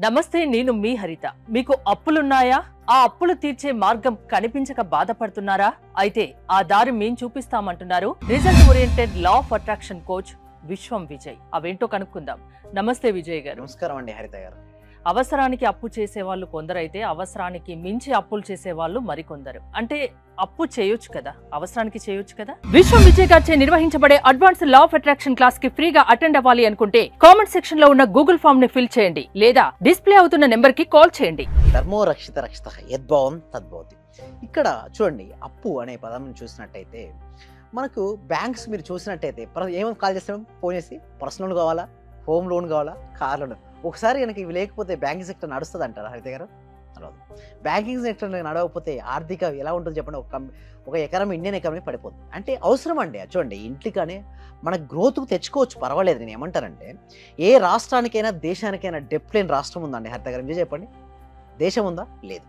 నమస్తే, నేను మీ హరిత. మీకు అప్పులున్నాయా? ఆ అప్పులు తీర్చే మార్గం కనిపించక బాధపడుతున్నారా? అయితే ఆ దారి మేం చూపిస్తామంటున్నారు result oriented law of attraction coach Vishwam Vijay. అవేంటో కనుక్కుందాం. నమస్తే విజయ్ గారు. నమస్కారం అండి హరిత గారు. అవసరానికి అప్పు చేసే వాళ్ళు కొందరైతే అవసరానికి మించి అప్పులు చేసే వాళ్ళు మరికొందరు. అంటే అప్పు చేయొచ్చు కదా, అవసరానికి చేయొచ్చు కదా. విశ్వం విజయ్ గారిచే నిర్వహించబడే advance law of attraction class కి ఫ్రీగా అటెండ్ అవ్వాలి అనుకుంటే కామెంట్ సెక్షన్ లో ఉన్న గూగుల్ ఫామ్ ని ఫిల్ చేయండి, లేదా డిస్ప్లే అవుతున్న నెంబర్ కి కాల్ చేయండి. ధర్మో రక్షిత రక్షిత యద్భావం తద్భవతి. ఇక్కడ చూడండి, అప్పు అనే పదం చూసినట్టయితే మనకు బ్యాంక్స్ మీరు చూసినట్టయితే ఏమని కాల్ చేస్తాం? ఫోన్ చేసి పర్సనల్ లోన్ కావాలా, హోమ్ లోన్ కావాలా, కార్ లోన్. ఒకసారి కనుక ఇవి లేకపోతే బ్యాంకింగ్ సెక్టర్ నడుస్తుంది అంటారా హరిత గారు? నడవదు. బ్యాంకింగ్ సెక్టర్ నడవకపోతే ఆర్థిక ఎలా ఉంటుంది చెప్పండి? ఒక ఎకరం ఇండియన్ ఎకానమీ పడిపోతుంది. అంటే అవసరం అండి. చూడండి, ఇంటికనే మన గ్రోత్కు తెచ్చుకోవచ్చు, పర్వాలేదు. నేను ఏమంటానంటే, ఏ రాష్ట్రానికైనా దేశానికైనా డెప్ట్ లేని రాష్ట్రం ఉందండి హరిత గారు? మీరు చెప్పండి, దేశం ఉందా? లేదు.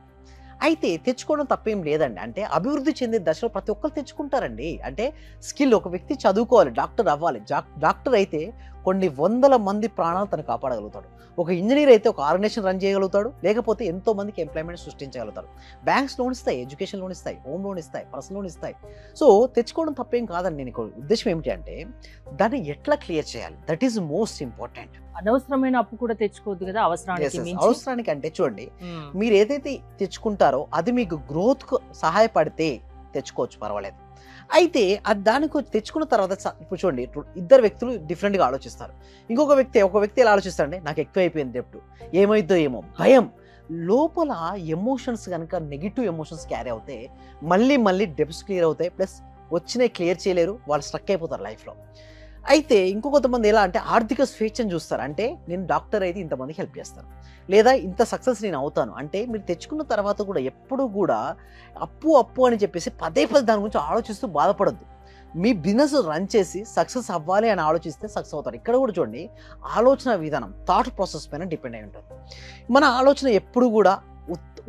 అయితే తెచ్చుకోవడం తప్పేం లేదండి. అంటే అభివృద్ధి చెందే దశలో ప్రతి ఒక్కరు తెచ్చుకుంటారండి. అంటే స్కిల్, ఒక వ్యక్తి చదువుకోవాలి, డాక్టర్ అవ్వాలి. డాక్టర్ అయితే కొన్ని వందల మంది ప్రాణాలు తను కాపాడగలుగుతాడు. ఒక ఇంజనీర్ అయితే ఒక ఆర్గనైజేషన్ రన్ చేయగలుగుతాడు, లేకపోతే ఎంతో మందికి ఎంప్లాయ్మెంట్ సృష్టించగలుగుతాడు. బ్యాంక్స్ లోన్ ఇస్తాయి, ఎడ్యుకేషన్ లోన్ ఇస్తాయి, హోమ్ లోన్ ఇస్తాయి, పర్సనల్ లోన్ ఇస్తాయి. సో తెచ్చుకోవడం తప్పేం కాదండి. నేను ఉద్దేశం ఏమిటి అంటే, దాన్ని ఎట్లా క్లియర్ చేయాలి, దట్ ఈస్ మోస్ట్ ఇంపార్టెంట్. అనవసరమైన అప్పు కూడా తెచ్చుకోవద్దు కదా, అవసరానికి. అంటే చూడండి, మీరు ఏదైతే తెచ్చుకుంటారో అది మీకు గ్రోత్ కు సహాయపడితే తెచ్చుకోవచ్చు, పర్వాలేదు. అయితే అది దానికి తెచ్చుకున్న తర్వాత ఇప్పుడు చూడండి, ఇద్దరు వ్యక్తులు డిఫరెంట్గా ఆలోచిస్తారు. ఒక వ్యక్తి ఎలా ఆలోచిస్తారంటే, నాకు ఎక్కువ అయిపోయింది డెప్ట్, ఏమైద్దో ఏమో భయం. లోపల ఎమోషన్స్ కనుక నెగిటివ్ ఎమోషన్స్ క్యారీ అవుతే మళ్ళీ డెప్ట్స్ క్లియర్ అవుతాయి, ప్లస్ వచ్చినాయి క్లియర్ చేయలేరు, వాళ్ళు స్ట్రక్ అయిపోతారు లైఫ్లో. అయితే కొంతమంది ఎలా అంటే ఆర్థిక స్వేచ్ఛను చూస్తారు. అంటే నేను డాక్టర్ అయితే ఇంతమందికి హెల్ప్ చేస్తాను, లేదా ఇంత సక్సెస్ నేను అవుతాను. అంటే మీరు తెచ్చుకున్న తర్వాత కూడా ఎప్పుడు కూడా అప్పు అని చెప్పేసి పదే దాని గురించి ఆలోచిస్తూ బాధపడద్దు. మీ బిజినెస్ రన్ చేసి సక్సెస్ అవ్వాలి అని ఆలోచిస్తే సక్సెస్ అవుతారు. ఇక్కడ కూడా చూడండి, ఆలోచన విధానం, థాట్ ప్రాసెస్ పైన డిపెండ్ అయి ఉంటుంది. మన ఆలోచన ఎప్పుడు కూడా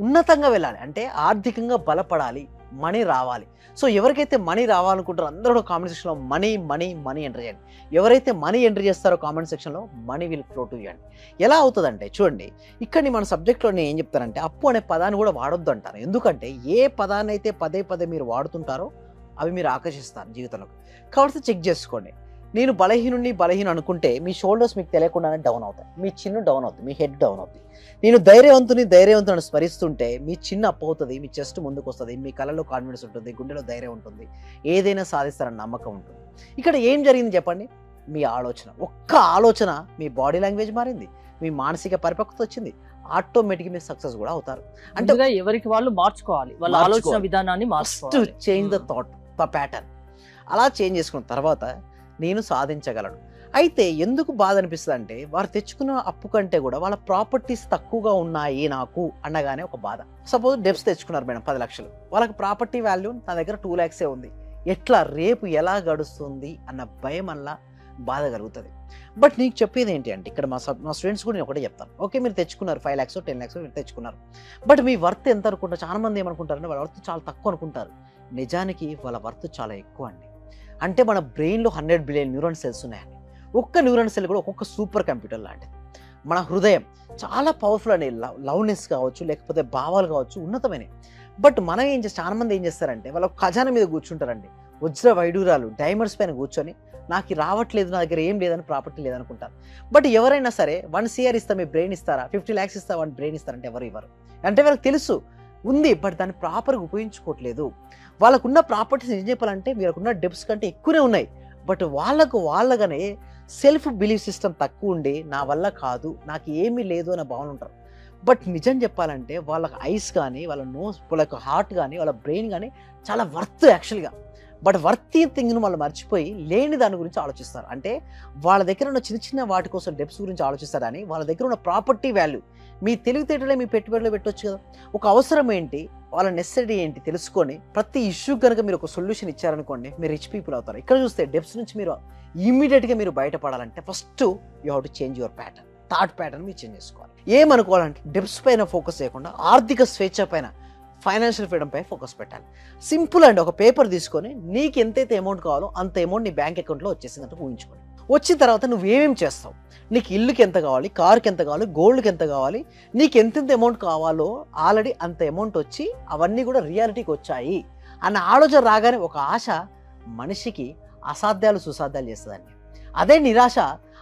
ఉన్నతంగా వెళ్ళాలి. అంటే ఆర్థికంగా బలపడాలి, మనీ రావాలి. సో ఎవరికైతే మనీ రావాలనుకుంటారో అందరూ కామెంట్ సెక్షన్లో మనీ మనీ మనీ ఎంటర్ చేయండి. ఎవరైతే మనీ ఎంటర్ చేస్తారో కామెంట్ సెక్షన్లో మనీ విల్ ఫ్లో టు చేయండి. ఎలా అవుతుందంటే చూడండి, ఇక్కడ మన సబ్జెక్ట్లో నేను ఏం చెప్తానంటే, అప్పు అనే పదాన్ని కూడా వాడొద్దు అంటాను. ఎందుకంటే ఏ పదాన్ని అయితే పదే మీరు వాడుతుంటారో అవి మీరు ఆకర్షిస్తారు జీవితంలోకి. కాబట్టి చెక్ చేసుకోండి. నేను బలహీన అనుకుంటే మీ షోల్డర్స్ మీకు తెలియకుండానే డౌన్ అవుతాయి, మీ చిన్ను డౌన్ అవుతుంది, మీ హెడ్ డౌన్ అవుతుంది. నేను ధైర్యవంతుని స్మరిస్తుంటే మీ చిన్న అప్ అవుతుంది, మీ చెస్ట్ ముందుకు వస్తుంది, మీ కళ్ళలో కాన్ఫిడెన్స్ ఉంటుంది, గుండెలో ధైర్యం ఉంటుంది, ఏదైనా సాధిస్తారని నమ్మకం ఉంటుంది. ఇక్కడ ఏం జరిగింది చెప్పండి? మీ ఆలోచన, ఒక్క ఆలోచన మీ బాడీ లాంగ్వేజ్ మారింది, మీ మానసిక పరిపక్వత వచ్చింది, ఆటోమేటిక్ మీరు సక్సెస్ కూడా అవుతారు. అంటే ఎవరికి వాళ్ళు మార్చుకోవాలి, వాళ్ళ ఆలోచన విధానాన్ని మార్చుకోవాలి. Change the thought pattern. అలా చేంజ్ చేసుకున్న తర్వాత నేను సాధించగలను. అయితే ఎందుకు బాధ అనిపిస్తుంది అంటే, వారు తెచ్చుకున్న అప్పు కంటే కూడా వాళ్ళ ప్రాపర్టీస్ తక్కువగా ఉన్నాయి నాకు అనగానే ఒక బాధ. సపోజ్ డెప్స్ తెచ్చుకున్నారు మేడం 10 లక్షలు, వాళ్ళకి ప్రాపర్టీ వాల్యూ నా దగ్గర 2 lakhs ఉంది. ఎట్లా రేపు ఎలా గడుస్తుంది అన్న భయం వల్ల బాధ కలుగుతుంది. బట్ నీకు చెప్పేది ఏంటి అంటే, ఇక్కడ మా స్టూడెంట్స్ కూడా నేను ఒకటే చెప్తాను. ఓకే, మీరు తెచ్చుకున్నారు 5 lakhs 10 lakhs మీరు తెచ్చుకున్నారు, బట్ మీ వర్త్ ఎంత అనుకుంటారు? చాలా మంది ఏమనుకుంటారంటే వాళ్ళ వర్త్ చాలా తక్కువ అనుకుంటారు. నిజానికి వాళ్ళ వర్త్ చాలా ఎక్కువ అండి. అంటే మన బ్రెయిన్లో 100 బిలియన్ న్యూరాన్ సెల్స్ ఉన్నాయండి. ఒక్క న్యూరాన్ సెల్ కూడా ఒక్కొక్క సూపర్ కంప్యూటర్ లాంటిది. మన హృదయం చాలా పవర్ఫుల్ అండి. లవ్నెస్ కావచ్చు, లేకపోతే భావాలు కావచ్చు, ఉన్నతమైనవి. బట్ మనం చాలా మంది ఏం చేస్తారంటే, వాళ్ళ ఖజానా మీద కూర్చుంటారండి, వజ్ర వైడూరాలు డైమండ్స్ పైన కూర్చొని నాకు రావట్లేదు, నా దగ్గర ఏం లేదని, ప్రాపర్టీ లేదనుకుంటారు. బట్ ఎవరైనా సరే 1 CR ఇస్తా మీ బ్రెయిన్ ఇస్తారా, 50 lakhs ఇస్తా వాడి బ్రెయిన్ ఇస్తారంటే ఎవరు ఇవ్వరు. అంటే వాళ్ళకి తెలుసు ఉంది, బట్ దాన్ని ప్రాపర్గా ఉపయోగించుకోవట్లేదు. వాళ్ళకున్న ప్రాపర్టీస్ ఏం చెప్పాలంటే వీళ్ళకున్న డెప్స్ కంటే ఎక్కువనే ఉన్నాయి, బట్ వాళ్ళగానే సెల్ఫ్ బిలీఫ్ సిస్టమ్ తక్కువ ఉండి నా వల్ల కాదు, నాకు ఏమీ లేదు అనే భావన ఉంటారు. బట్ నిజం చెప్పాలంటే వాళ్ళకి ఐస్ కానీ, వాళ్ళ నోస్, వాళ్ళ హార్ట్ కానీ, వాళ్ళ బ్రెయిన్ కానీ చాలా వర్త్ యాక్చువల్గా. బట్ వర్తీ థింగ్ను వాళ్ళు మర్చిపోయి లేని దాని గురించి ఆలోచిస్తారు. అంటే వాళ్ళ దగ్గర ఉన్న చిన్న వాటి కోసం డెప్స్ గురించి ఆలోచిస్తారని, వాళ్ళ దగ్గర ఉన్న ప్రాపర్టీ వాల్యూ, మీ తెలివితేటలే మీ పెట్టుబడిలో పెట్టవచ్చు కదా. ఒక అవసరం ఏంటి, వాళ్ళ నెసెసిటీ ఏంటి తెలుసుకొని ప్రతి ఇష్యూ కనుక మీరు ఒక సొల్యూషన్ ఇచ్చారనుకోండి, మీరు రిచ్ పీపుల్ అవుతారు. ఇక్కడ చూస్తే డెప్స్ నుంచి మీరు ఇమ్మీడియట్గా మీరు బయటపడాలంటే first you have to change your pattern, thought pattern మీరు చేంజ్ చేసుకోవాలి. ఏమనుకోవాలంటే డెప్స్ పైన ఫోకస్ చేయకుండా ఆర్థిక స్వేచ్ఛ పైన, ఫైనాన్షియల్ ఫ్రీడమ్ పై ఫోకస్ పెట్టాలి. సింపుల్ అండి. ఒక పేపర్ తీసుకొని నీకు ఎంతైతే అమౌంట్ కావాలో అంత అమౌంట్ నీ బ్యాంక్ అకౌంట్లో వచ్చేసినట్టు ఊహించుకోండి. వచ్చిన తర్వాత నువ్వేమేమి చేస్తావు, నీకు ఇల్లుకి ఎంత కావాలి, కారుకి ఎంత కావాలి, గోల్డ్కి ఎంత కావాలి, నీకు ఎంతెంత అమౌంట్ కావాలో ఆల్రెడీ అంత అమౌంట్ వచ్చి అవన్నీ కూడా రియాలిటీకి వచ్చాయి అన్న ఆలోచన రాగానే ఒక ఆశ మనిషికి అసాధ్యాలు సుసాధ్యాలు చేస్తుందండి. అదే నిరాశ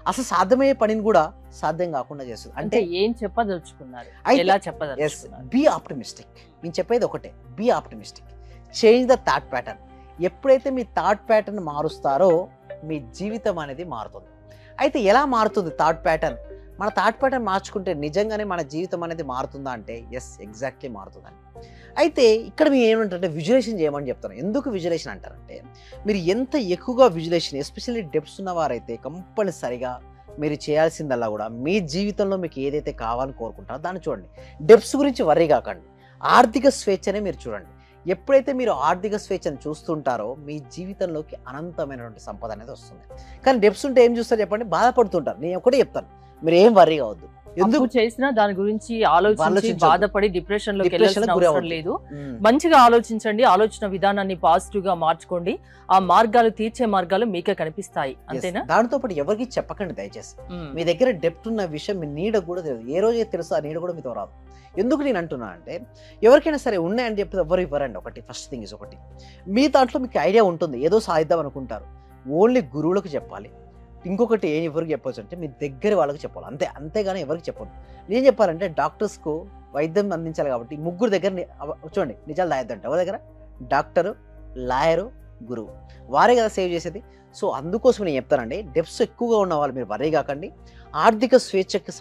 అసలు సాధ్యమయ్యే పనిని కూడా సాధ్యం కాకుండా చేస్తుంది. అంటే ఏం చెప్పదలుచుకున్నారు, ఎలా చెప్పదలుచుకున్నారు? Be optimistic. నేను చెప్పేది ఒకటే, be optimistic, change the thought pattern. ఎప్పుడైతే మీ థాట్ ప్యాటర్న్ మారుస్తారో మీ జీవితం అనేది మారుతుంది. అయితే ఎలా మారుతుంది థాట్ ప్యాటర్న్? మన థాట్ ప్యాటర్న్ మార్చుకుంటే నిజంగానే మన జీవితం అనేది మారుతుందా అంటే ఎస్, ఎగ్జాక్ట్లీ మారుతుందండి. అయితే ఇక్కడ మీరు ఏమంటారంటే విజువలేషన్ చేయమని చెప్తాను. ఎందుకు విజువలేషన్ అంటారంటే మీరు ఎంత ఎక్కువగా విజువలేషన్, ఎస్పెషల్లీ డెప్స్ ఉన్నవారైతే కంపల్సరిగా మీరు చేయాల్సిందల్లా కూడా మీ జీవితంలో మీకు ఏదైతే కావాలని కోరుకుంటారో దాన్ని చూడండి. డెప్స్ గురించి వర్రీ కాకండి, ఆర్థిక స్వేచ్ఛనే మీరు చూడండి. ఎప్పుడైతే మీరు ఆర్థిక స్వేచ్ఛను చూస్తుంటారో మీ జీవితంలోకి అనంతమైనటువంటి సంపద అనేది వస్తుంది. కానీ డెప్స్ ఉంటే ఏం చూస్తారు చెప్పండి, బాధపడుతుంటారు. నేను ఒకటే చెప్తాను, మీరు ఏం వర్రీ కావద్దు. ఎందుకు చేసినా దాని గురించి ఆలోచించి బాధపడి డిప్రెషన్ లోకి వెళ్ళాల్సిన అవసరం లేదు. మంచిగా ఆలోచించండి, ఆలోచన విధానాన్ని పాజిటివ్ గా మార్చుకోండి. ఆ మార్గాలు తీర్చే మార్గాలు మీకే కనిపిస్తాయి, అంతేనా? దానితో పాటు ఎవరికి చెప్పకండి దయచేసి. మీ దగ్గర డెప్ట్ ఉన్న విషయం మీ నీడ కూడా తెలియదు. ఏ రోజే తెలుసు ఆ నీడ కూడా మీతో రాదు. ఎందుకు నేను అంటున్నా అంటే ఎవరికైనా సరే ఉన్నాయని చెప్పి ఎవరు ఇవ్వరండి. ఒకటి ఫస్ట్ థింగ్ ఇస్ ఒకటి, మీ దాంట్లో మీకు ఐడియా ఉంటుంది, ఏదో సాధిద్దాం అనుకుంటారు, ఓన్లీ గురువులకు చెప్పాలి. ఇంకొకటి ఏం ఎవరికి చెప్పొచ్చు అంటే మీ దగ్గర వాళ్ళకి చెప్పాలి, అంతేగాని ఎవరికి చెప్పొద్దు. నేను చెప్పాలంటే డాక్టర్స్కు వైద్యం అందించాలి కాబట్టి ముగ్గురు దగ్గర చూడండి నిజాలు దాయద్దంట. ఎవరి దగ్గర? డాక్టరు, లాయరు, గురువు, వారే కదా సేవ్ చేసేది. సో అందుకోసం నేను చెప్తానండి, డెప్స్ ఎక్కువగా ఉన్న వాళ్ళు మీరు వరీ కాకండి. ఆర్థిక స్వేచ్ఛకి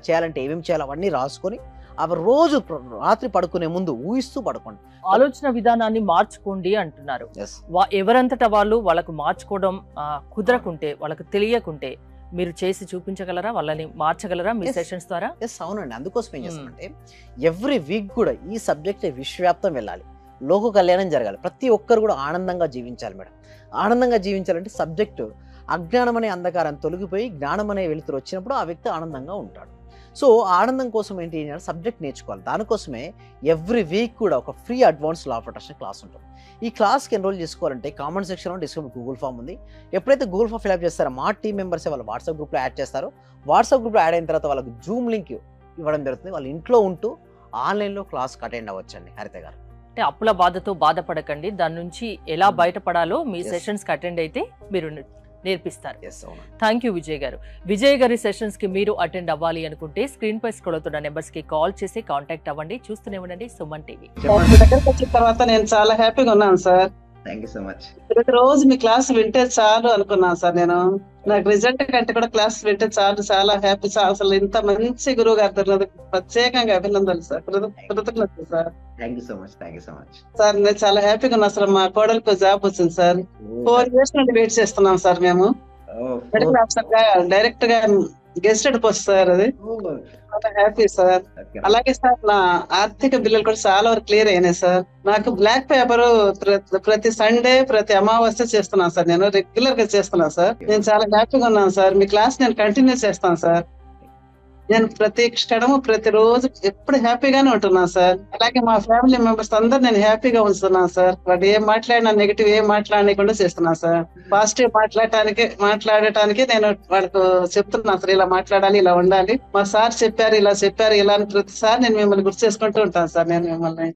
చేయాలంటే ఏమేమి చేయాలో అవన్నీ రాసుకొని అవి రోజు రాత్రి పడుకునే ముందు ఊహిస్తూ పడుకోండి. ఆలోచన విధానాన్ని మార్చుకోండి అంటున్నారు. ఎవరంతటా వాళ్ళు వాళ్ళకు మార్చుకోవడం కుదరకుంటే, వాళ్ళకు తెలియకుంటే మీరు చేసి చూపించగలరా, వాళ్ళని మార్చగలరా మీ సెషన్స్ ద్వారా? అవునండి. అందుకోసం ఏం చేస్తామంటే ఎవ్రీ వీక్ కూడా ఈ సబ్జెక్ట్ విశ్వవ్యాప్తం వెళ్ళాలి, లోక కళ్యాణం జరగాలి, ప్రతి ఒక్కరు కూడా ఆనందంగా జీవించాలి మేడం. ఆనందంగా జీవించాలంటే సబ్జెక్టు అజ్ఞానం అనే అంధకారం తొలగిపోయి జ్ఞానం అనే వెలుతురు వచ్చినప్పుడు ఆ వ్యక్తి ఆనందంగా ఉంటాడు. సో ఆనందం కోసం ఏంటి సబ్జెక్ట్ నేర్చుకోవాలి. దానికోసమే ఎవ్రీ వీక్ కూడా ఒక free advance law of attraction class ఉంటుంది. ఈ క్లాస్కి ఎన్రోల్ చేసుకోవాలంటే కామెంట్ సెక్షన్లో డిస్క్రిప్షన్ గూగుల్ ఫామ్ ఉంది. ఎప్పుడైతే గూగుల్ ఫామ్ ఫిల్అప్ చేస్తారో మా టీమ్ మెంబర్సే వాళ్ళు వాట్సాప్ గ్రూప్లో యాడ్ చేస్తారు. వాట్సాప్ గ్రూప్లో యాడ్ అయిన తర్వాత వాళ్ళకి జూమ్ లింక్ ఇవ్వడం జరుగుతుంది. వాళ్ళు ఇంట్లో ఉంటూ ఆన్లైన్లో క్లాస్కి అటెండ్ అవ్వచ్చండి. హరిత గారు, అంటే అప్పుల బాధతో బాధపడకండి, దాని నుంచి ఎలా బయటపడాలో మీ సెషన్స్కి అటెండ్ అయితే మీరు నేర్పిస్తారు. థ్యాంక్ యూ విజయ్ గారు. విజయ్ గారి సెషన్స్ కి మీరు అటెండ్ అవ్వాలి అనుకుంటే స్క్రీన్ పై స్క్రోల్ అవుతున్న నెంబర్స్ కి కాల్ చేసి కాంటాక్ట్ అవ్వండి. చూస్తూనే ఉండండి సుమన్ టీవీ. దగ్గరకు వచ్చిన తర్వాత నేను చాలా హ్యాపీగా ఉన్నాను sir. Thank you so much. ప్రతిరోజు మీ క్లాస్ వింటే చాలు అనుకున్నాను సార్. నేను నాకు రిజల్ట్ కంటే కూడా క్లాస్ వింటే చాలు, చాలా హ్యాపీ సార్. అసలు ఇంత మంచి గురువు గారు ప్రత్యేకంగా అభినందనలు సార్, కృతజ్ఞతలు sir. Thank you so much. Thank you so much sir. నేను చాలా హ్యాపీగా ఉన్నా సార్. మా కోడలికి జాబ్ వచ్చింది సార్. 4 years నుండి వెయిట్ చేస్తున్నాం సార్. మేము మెడికల్ ఆఫీసర్ గా డైరెక్ట్ గా గెస్టెడ్ పోస్ట్ సార్. అది చాలా హ్యాపీ సార్. అలాగే సార్ నా ఆర్థిక బిల్లులు కూడా చాలా వరకు క్లియర్ అయినాయి సార్. నాకు బ్లాక్ పేపర్ ప్రతి సండే ప్రతి అమావాస్య చేస్తున్నాను సార్. నేను రెగ్యులర్ గా చేస్తున్నాను సార్. నేను చాలా హ్యాపీగా ఉన్నాను సార్. మీ క్లాస్ నేను కంటిన్యూ చేస్తాను సార్. నేను ప్రతి క్షణము ప్రతిరోజు ఎప్పుడు హ్యాపీగానే ఉంటున్నాను సార్. అలాగే మా ఫ్యామిలీ మెంబర్స్ అందరు నేను హ్యాపీగా ఉంచుతున్నాను సార్. వాడు ఏం మాట్లాడినా నెగిటివ్ ఏం మాట్లాడకుండా చేస్తున్నాను సార్. పాజిటివ్ మాట్లాడటానికి నేను వాళ్ళకు చెప్తున్నాను సార్, ఇలా మాట్లాడాలి, ఇలా ఉండాలి, మా సార్ చెప్పారు, ఇలా చెప్పారు, ఇలా అని ప్రతిసారి నేను మిమ్మల్ని గుర్తు చేసుకుంటూ ఉంటాను సార్. నేను మిమ్మల్ని